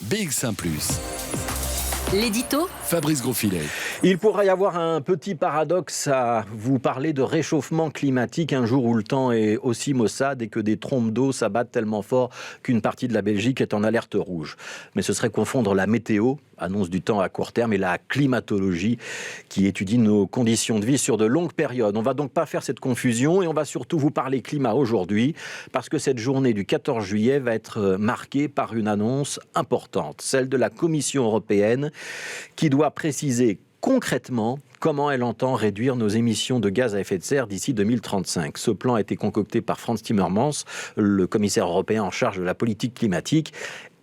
BX1 +. L'édito Fabrice Grosfilet. Il pourrait y avoir un petit paradoxe à vous parler de réchauffement climatique un jour où le temps est aussi maussade et que des trompes d'eau s'abattent tellement fort qu'une partie de la Belgique est en alerte rouge. Mais ce serait confondre la météo, annonce du temps à court terme, et la climatologie qui étudie nos conditions de vie sur de longues périodes. On ne va donc pas faire cette confusion et on va surtout vous parler climat aujourd'hui parce que cette journée du 14 juillet va être marquée par une annonce importante, celle de la Commission européenne qui doit préciser concrètement comment elle entend réduire nos émissions de gaz à effet de serre d'ici 2035. Ce plan a été concocté par Frans Timmermans, le commissaire européen en charge de la politique climatique,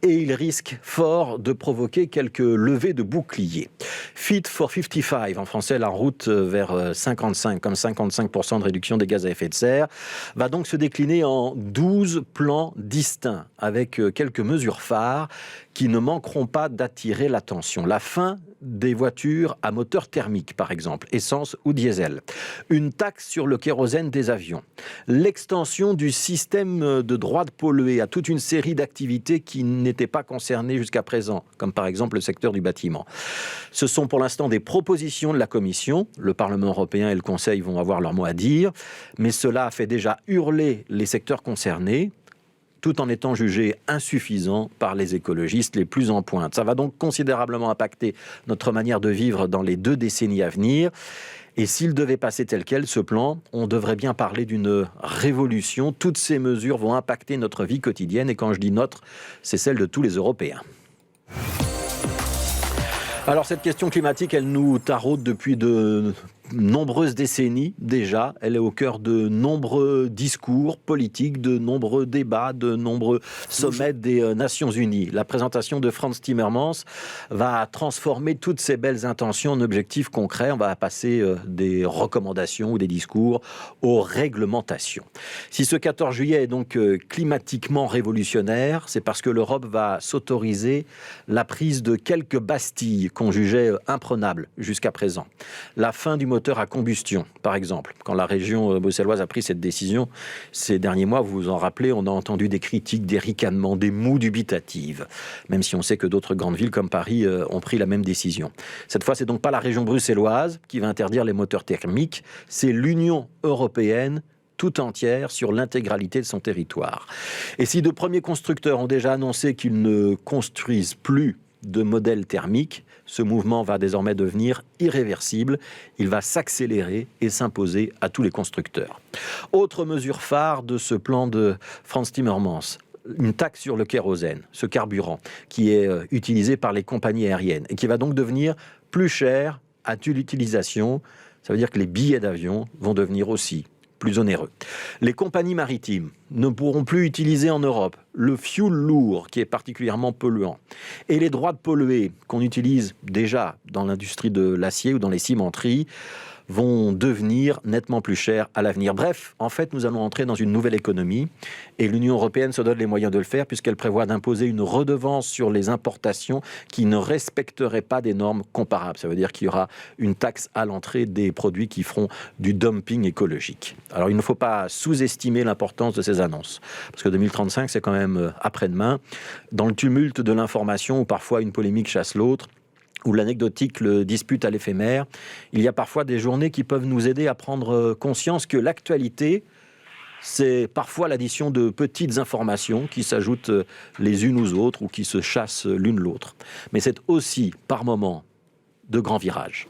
et il risque fort de provoquer quelques levées de boucliers. Fit for 55, en français la route vers 55, comme 55% de réduction des gaz à effet de serre, va donc se décliner en 12 plans distincts, avec quelques mesures phares qui ne manqueront pas d'attirer l'attention. La fin des voitures à moteur thermique, par exemple, essence ou diesel. Une taxe sur le kérosène des avions. L'extension du système de droits de polluer à toute une série d'activités qui n'étaient pas concernées jusqu'à présent, comme par exemple le secteur du bâtiment. Ce sont pour l'instant des propositions de la Commission. Le Parlement européen et le Conseil vont avoir leur mot à dire, mais cela a fait déjà hurler les secteurs concernés, tout en étant jugé insuffisant par les écologistes les plus en pointe. Ça va donc considérablement impacter notre manière de vivre dans les 2 décennies à venir. Et s'il devait passer tel quel, ce plan, on devrait bien parler d'une révolution. Toutes ces mesures vont impacter notre vie quotidienne. Et quand je dis notre, c'est celle de tous les Européens. Alors cette question climatique, elle nous taraude depuis de nombreuses décennies déjà. Elle est au cœur de nombreux discours politiques, de nombreux débats, de nombreux sommets des Nations Unies. La présentation de Frans Timmermans va transformer toutes ces belles intentions en objectifs concrets. On va passer des recommandations ou des discours aux réglementations. Si ce 14 juillet est donc climatiquement révolutionnaire, c'est parce que l'Europe va s'autoriser la prise de quelques bastilles qu'on jugeait imprenables jusqu'à présent. La fin du moteur à combustion, par exemple. Quand la région bruxelloise a pris cette décision, ces derniers mois, vous vous en rappelez, on a entendu des critiques, des ricanements, des mots dubitatives, même si on sait que d'autres grandes villes comme Paris ont pris la même décision. Cette fois, c'est donc pas la région bruxelloise qui va interdire les moteurs thermiques, c'est l'Union européenne tout entière sur l'intégralité de son territoire. Et si de premiers constructeurs ont déjà annoncé qu'ils ne construisent plus de modèles thermiques, ce mouvement va désormais devenir irréversible. Il va s'accélérer et s'imposer à tous les constructeurs. Autre mesure phare de ce plan de Frans Timmermans, une taxe sur le kérosène, ce carburant qui est utilisé par les compagnies aériennes et qui va donc devenir plus cher à toute l'utilisation. Ça veut dire que les billets d'avion vont devenir aussi plus onéreux. Les compagnies maritimes ne pourront plus utiliser en Europe le fioul lourd qui est particulièrement polluant et les droits de polluer qu'on utilise déjà dans l'industrie de l'acier ou dans les cimenteries vont devenir nettement plus chers à l'avenir. Bref, en fait, nous allons entrer dans une nouvelle économie et l'Union européenne se donne les moyens de le faire puisqu'elle prévoit d'imposer une redevance sur les importations qui ne respecteraient pas des normes comparables. Ça veut dire qu'il y aura une taxe à l'entrée des produits qui feront du dumping écologique. Alors, il ne faut pas sous-estimer l'importance de ces annonces parce que 2035, c'est quand même après-demain. Dans le tumulte de l'information où parfois une polémique chasse l'autre, où l'anecdotique le dispute à l'éphémère, il y a parfois des journées qui peuvent nous aider à prendre conscience que l'actualité, c'est parfois l'addition de petites informations qui s'ajoutent les unes aux autres ou qui se chassent l'une l'autre. Mais c'est aussi, par moments, de grands virages.